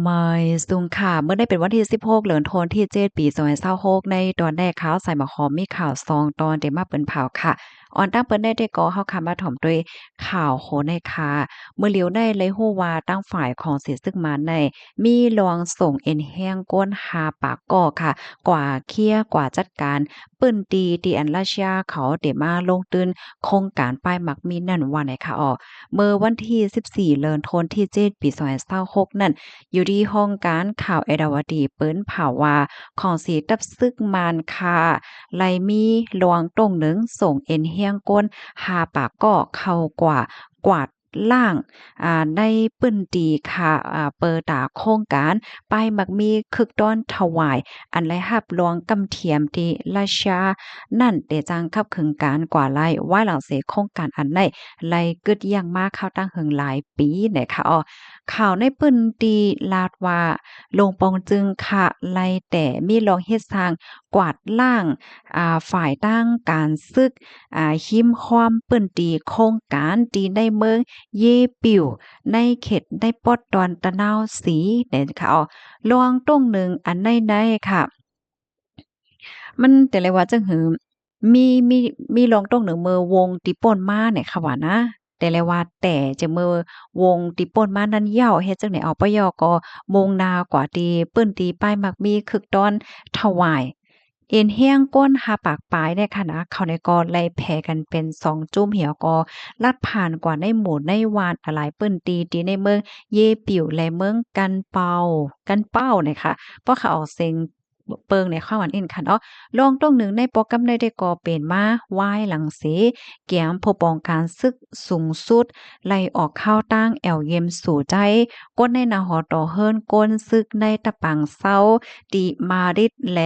ไม่ซุงค่ะเมื่อได้เป็นวันที่16เดือนธันวาคมที่7ปี2026ในตอนแรกข่าวใส่หมอหอมมีข่าวซองตอนได้มาเปิ้นเผาค่ะออนตั้งเปิ้นได้ก่อเฮาค่ะมาถ่อมด้วยข่าวโหนค่ะเมื่อเหลียวได้เลยฮู้ว่าตั้งฝ่ายของเสียซึกมาในมีลวงส่งเอ็นแห้งก้นหาปากก่อค่ะกว่าเคลียร์กว่าจัดการเปิ้นตีที่อันราชยาเขาได้มาลงตื้นโครงการป้ายมักมีนั่นว่าไหนค่ะเมื่อวันที่14เดือนธันวาคมที่7ปี2026นั่น อยู่ที่ห้องการข่าวเอดาวดีเปิ้นเผาว่าของสีตับซึกมานคาไลมีหลวงตรงหนึ่งส่งเอ็นเฮียงก้นหาปากก็เข้ากว่ากวาดล่างในปื้นตีค่ะเปิดตาโครงการป้ายมักมีคึกต้อนถวายอันไรหับหลวงกำเทียมที่ราชานั่นเตจังคับขึงการกว่าไล่ว่าหลังเสโครงการอันไหนไล่กึดอย่างมากเข้าตั้งหึงหลายปีเนี่ยค่ะข่าวในปื้นตีลาดว่าลงปองจึงค่ะไล่แต่มีลองเฮ็ดสร้างกวาดล่างฝ่ายตั้งการซึกหิมความปื้นตีโครงการตีในเมืองเยปิ่วในเขตในปอดดอนตะนาวสีเนี่ยค่ะลองตรงหนึ่งอันในค่ะ มันแต่เลยว่าจังหือมีมีลองตรงหนึ่งมือวงติป่นมาเนี่ยค่ะว่านะแต่เลยว่าแต่จะมือวงติป่นมานั้นเหย้าเฮ็ดจังได๋เอาปะยอก็มงนากว่าตีเปิ้นตีป้ายมักมีคึกตอนถวายเอ็นเฮียงก้นหาปากปลายเนี่ยค่ะนะเขาในก็ไล่แผ่กันเป็น2จุ้มเหี่ยวก็ลัดผ่านกว่าในหมู่ในวานอะไรเปิ้นตีในเมืองเยปิ่วและเมืองกันเป้าเนี่ยค่ะเพราะเขาออกเสียงเปิงในข้าวอันอื่นค่ะเนาะ ลองตรงหนึ่งในโปรแกรมได้ก่อเป็นมาไหว้หลังเสเกียมผู้ปองการศึกสูงสุดไล่ออกข้าวตั้งแอวเย็มสู่ใจก้นในนาหอต่อเฮิรนก้นซึกในตะปังเศร้าติมาริดแล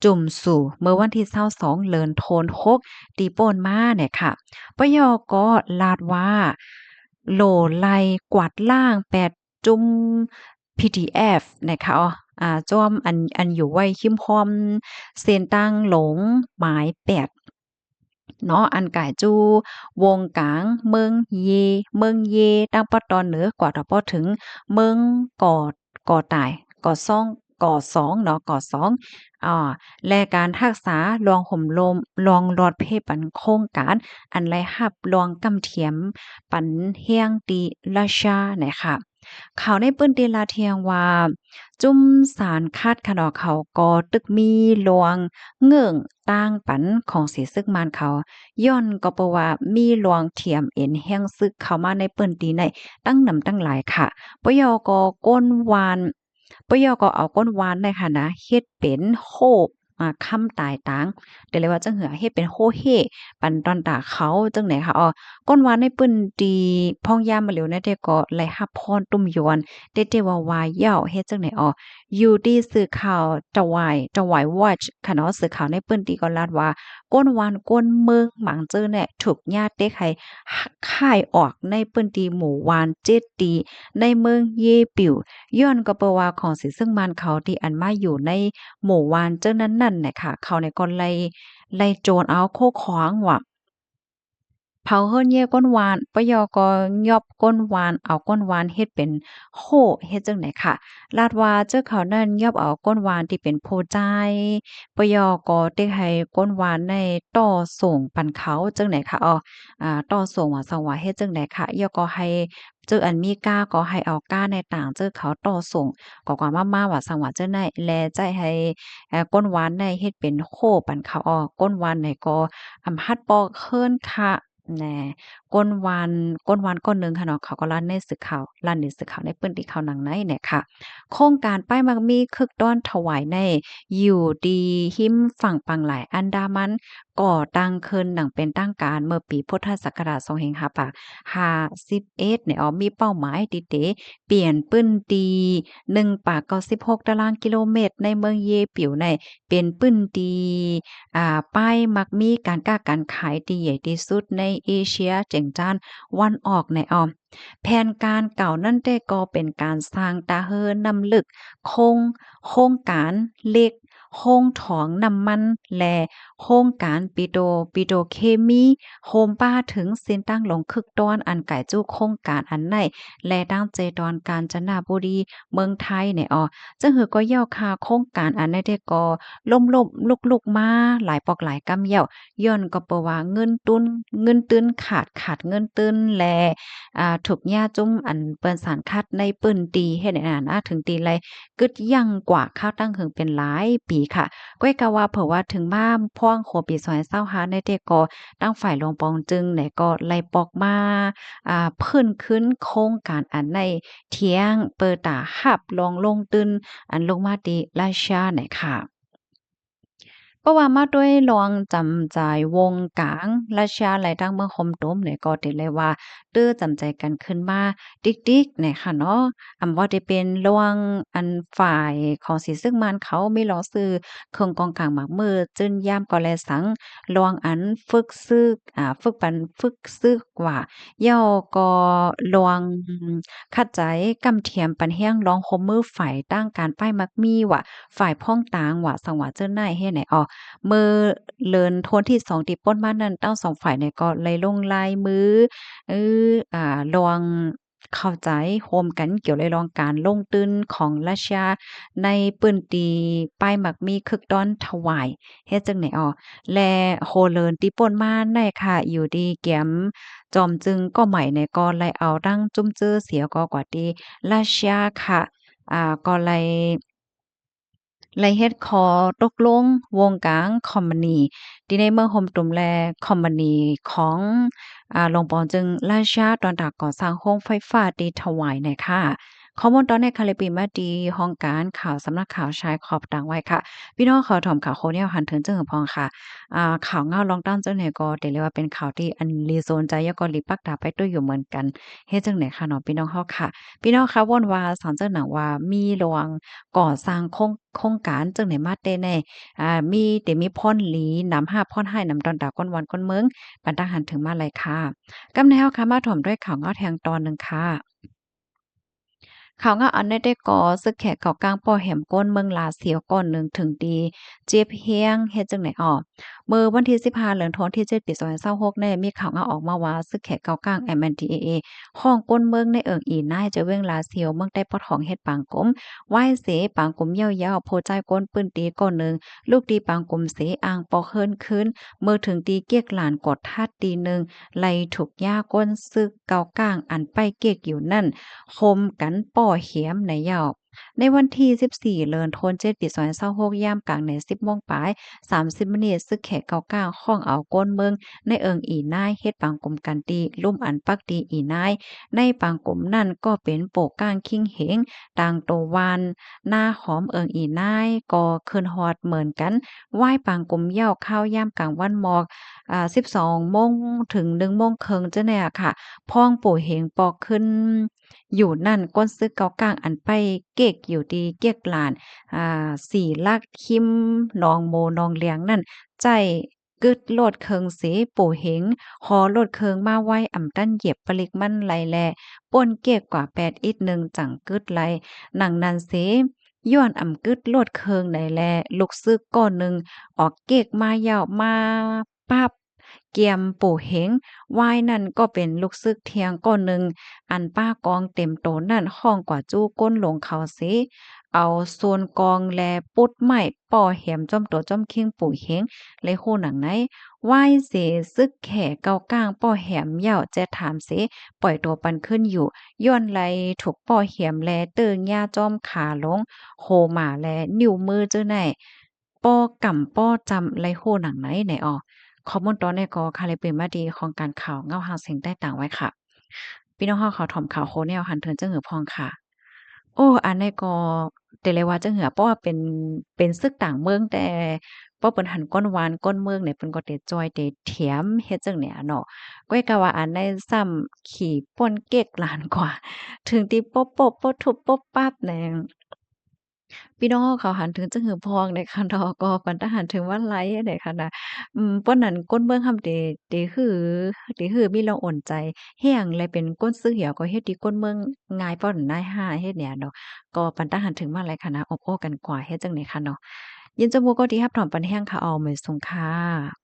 จุ่มสู่เมื่อวันที่22เดือนธันวาคมตีโป่นมาเนี่ยค่ะปยก็ลาดว่าโหลไล่กวาดล่าง8จุ่ม PDF นะคะจ้อมอันอยู่ไว้หิมพร้อมเส้นตั้งหลงหมาย8เนาะอันก่ายจูวงกลางเมืองเยตั้งปอตอนเหนือกว่าต่อปอถึงเมืองก่อก่อตายก่อซ่องก่อสองเนาะก่อสองอ่าและการรักษาลวงห่มโลมลองหลอดเพปันโครงการอันไรหับลวงกำเทียมปันเฮียงตีราชาเนี่ยค่ะ ข่าวในปื้นเดลาเทียงว่าจุ้มสารคาดคะเนาะเขาก็ตึกมีหลวงเงื่องต่างปันของสีซึกมานเขาย้อนก็เพราะว่ามีหลวงเทียมเอ็นแห้งซึกเข้ามาในปื้นตีในตั้งนำตั้งหลายค่ะปยก็ก้นวานปยก็เอาก้นวานในค่ะนะเฮ็ดเป็นโฮบค่ำตายตางแต่เลยว่าจังเหือเฮ็ดเป็นโฮเฮปันตอนตาเขาจังไหนค่ะก้นวานในปื้นตีพ่องยามมาเหลียวในแต่ก็ไหลหับพรตุ้มยวนเตว่าวายเหย้าเฮ็ดจังไหนอยู่ที่สื่อข่าวจะวายวอชค่ะเนาะสื่อข่าวในปื้นตีก็ลาดว่าก้นวานก้นเมืองหมังเจอเนี่ยถูกญาติเต็กให้ค่ายออกในปื้นตีหมู่วานเจ็ดตีในเมืองเยปิ่วย้อนก็เพราะว่าของสิซึ่งมันเขาที่อันมาอยู่ในหมู่วานเจ้านั้นนั่นน่ะค่ะเขาเนี่ยก็ไล่โจรเอาโคขวางว่า เผาเฮิรนแย่ก้นวานปะยอก็ยอบก้นวานเอาก้นวานเฮ็ดเป็นโฮเฮ็ดจั่งใดค่ะลาดว่าเจ้าเขานั้นยอบเอาก้นวานที่เป็นโพจ่ายปะยอก็ได้ให้ก้นวานในต่อส่งปันเขาจั่งใดค่ะต่อส่งว่าซังว่าเฮ็ดจั่งใดค่ะยอก็ให้เจออันมีก้าก็ให้เอาก้าในต่างเจอเขาต่อส่งก็กว่ามาๆว่าซังว่าเจ้าไหนแลใจให้ก้นวานในเฮ็ดเป็นโฮปันเขาก้นวานในก็ฮัดปอกเฮิรนค่ะแหน่ ก้นวานก้อนหนึ่งค่ะเนาะเขาก็ลั่นในสื่อข่าวในปื้นที่เขาหนังในเนี่ยค่ะโครงการป้ายมักมีคึกต้อนถวายในอยู่ดีหิมฝั่งปังหลายอันดามันก่อตั้งขึ้นดังเป็นตั้งการเมื่อปีพุทธศักราช2551เนี่ยมีเป้าหมายติเตเปลี่ยนปื้นตี1ปาก96ตารางกิโลเมตรในเมืองเยปิ่วในเป็นปื้นตีป้ายมักมีการค้าการขายที่ใหญ่ที่สุดในเอเชียเจ๋งจ้านวันออกในแผนการเก่านั่นแต่ก็เป็นการสร้างตาเฮอนำลึกโครงโครงการเล็ก โรงถองน้ำมันและโรงการปิโตรเคมีโฮมป้าถึงสิ้นตั้งลงคึกต้อนอันไก่จู้โครงการอันไหนและตั้งใจตอนกาญจนบุรีเมืองไทยเนี่ยจังหือก็ย่อคาโครงการอันใดได้ก็ล่มๆลุกๆมาหลายปอกหลายกำเหยี่ยวย้อนก็เพราะว่าเงินตื้นขาดเงินตื้นแลถูกหญ้าจุ้มอันเปิ้นสารคัดในปื้นตีเฮ็ดให้ถึงตีไรกึดยังกว่าข้าวตั้งหึงเป็นหลายปีค่ะก้อยกะว่าเผอว่าถึงมาพ่วงโคปี2025ในเตก็ตั้งฝ่ายลงปองจึงไหนก็ไล่ปอกมาเพิ่นขึ้นโครงการอันในเที่ยงเปิดตาหับลองลงตึนอันลงมาติราชาไหนค่ะ เพราะว่ามาด้วยรองจำจ่ายวงกลางราชาไหลทางเมืองคมต้มเนี่ยก็ติเลยว่าตื้อจำใจกันขึ้นมาติ๊กๆเนี่ยค่ะเนาะว่าได้เป็นระหว่างอันฝ่ายของสีซึ่งมันเขามีล้อซื้อเครื่องกองกลางหมากมือจึนยามก็แลสังระหว่างอันฝึกซึกฝึกซึกว่าย่อก็ระวังขัดใจกำเทียมปันแห้งร้องคมมือฝ่ายตั้งการป้ายมักมีว่าฝ่ายพ้องตางว่าสังว่าเจิ้นนายเฮ็ดไหนมือเลินโทนที่2ที่ปล้นมานั้นทั้ง2ฝ่ายเนี่ยก็เลยลงลายมือเอลองเข้าใจโฮมกันเกี่ยวเลยลองการลงตื้นของราชาในปื้นตีป้ายมักมีคึกดอนถวายเฮ็ดจังไหนและโฮเลินที่ป่นมาในค่ะอยู่ดีแก้มจอมจึงก็ใหม่ในก็เลยเอาดั้งจุ้มจื้อเสียก็กว่าที่ราชาค่ะก็เลยเฮ็ดขอตกลงวงกลางคอมมานีที่ในเมืองโฮมตุมแลคอมมานีของหลวงปอจึงราชาตอนตากก่อสร้างโรงไฟฟ้าที่ถวายน่ะค่ะข้อมูลตอนในคาลิปีมาดีห้องการข่าวสำนักข่าวชายขอบดังไว้ค่ะพี่น้องเขาถ่อมข่าวโคเนี่ยหันถึงจึงหือพองค่ะข่าวเงาลองตั้งเจ้าเนี่ยก็ได้เรียกว่าเป็นข่าวที่อันรีโซนใจแล้วก็ริปักดาไปด้วยอยู่เหมือนกันเฮ็ดจังไหนค่ะเนาะพี่น้องเฮาค่ะพี่น้องคะว่นว่าสอนเจ้าหนังว่ามีระวังก่อสร้างโครงการจังไหนมาแต่แน่มีพ่อนหลีนำหาบพ่อนให้นำดอนดาก้นวันก้นเมืองปันตาหันถึงมาเลยค่ะกำแนวค่ะมาถ่อมด้วยข่าวเงาแทงตอนหนึ่งค่ะ เขาวงาอันได้ก่อซึกแขกเขากลางป้อแหมก้นเมืองลาเสียวก่อนหนึ่งถึงดีเจ็บเฮียงเฮ็ดจังไหนเมื่อวันที่15เดือนธันวาคมที่7ปี2026เนี่ยมีข่าวออกมาว่าซึกแขกเกากลาง MNDAA ห้องก้นเมืองในอีน่ายจะเว้งลาเสียวเมืองใต้ปอดของเฮ็ดปางกลมไหว้เสปางกลมยาวๆโพใจก้นปืนตีก่อนหนึ่งลูกตีปางกลมเสอ่างปอเฮิรนขึ้นเมื่อถึงตีเกียกหลานกดทัดตีหนึ่งไล่ถูกย่าก้นซึกเกากลางอันไปเกียกอยู่นั่น คมกันป่อเหียมในยาวในวันที่14เดือนธันวาคมปี2026ยามกลางใน10โมงปลาย30นาทีซึกแขกเกากลางข้องเอาก้นเมืองในอีนายเฮ็ดปางกลมกันตีลุ่มอันปักตีอีนายในปางกลมนั่นก็เป็นโปกก้างคิงเหงต่างโตวานหน้าหอมอีนายก็คืนฮอดเหมือนกันไหว้ปางกลมเหย้าข้าวยามกลางวันหมอก12โมงถึง1โมงครึ่งจังได๋อะค่ะพ้องโป่เหงปอกขึ้นอยู่นั่นก้นซึกเกากลางอันไปเก๊กอยู่ดีเก๊กลานสีลักคิมหนองโมหนองเลียงนั่นใจกึดโลดเคิงเสโป่เหงหอโลดเคิงมาไว้อ่ำตั้นเหยียบปลิกมันไหลแลป่นเก๊กกว่า8อีกหนึ่งจังกึดไหลหนังนั้นเสย้อนอ่ำกึดโลดเคิงไหนแลลูกซึกก้อนหนึ่งออกเก๊กมายาวมาปั๊บเกียมโป่เหงวายนั่นก็เป็นลูกซึกเทียงก้อนหนึ่ง อันป้ากองเต็มโตนั่นห้องกว่าจู้ก้นหลงเขาเสเอาโซนกองแลปุดไม้ป่อแหมจ้อมตัวจ้อมคิงปู่เฮงเลยโคหนังไหนไหว้เสซึกแข่เกาก้างป่อแหมเหย่าแจถามเสปล่อยตัวปันขึ้นอยู่ย้อนไหลถูกป่อแหมแลเติงย่าจ้อมขาลงโหหมาแลนิ้วมือเจ้าไหนป้อกำป้อจำไรโหหนังไหนไหนข้อมูลตอนนี้ก็คาลิเปรมาดีของการข่าวเงาหางเสียงใต้ต่างไว้ค่ะ พี่น้องเฮาเขาถ่อมข่าวโคแนวหันเทิงจังหือพองค่ะโอ้อันนี้ก็แต่เลยว่าจังหือเพราะว่าเป็นศึกต่างเมืองแต่เพราะเปิ้นหันก้นวานก้นเมืองเนี่ยเพิ่นก็ได้จอยได้เถียมเฮ็ดจังเนี่ยเนาะก้อยก็ว่าอันในซ้ำขี่ป่นเก๊กหลานกว่าถึงที่โป๊ะๆโป๊ะทุบโป๊ะปั๊บแหน่ พี่น้องเขาหันถึงจังหือพองในคันดอกอปันตาหันถึงว่าไลอันใดคันน่ะป้นนั้นก้นเบิ่งคำเตหือมีเราอ่อนใจเฮียงเลยเป็นก้นซื้อเหี่ยวก็เฮ็ดที่ก้นเมืองง่ายป้อนนายห้าเฮ็ดเนี่ยเนาะก็ปันตาหันถึงมาหลายคณะอบโอ้กันกว่าเฮ็ดจังได๋คะเนาะ ยินจมูกก็ที่รับถอมปันแห้งค่ะออเหมยสงค่ะ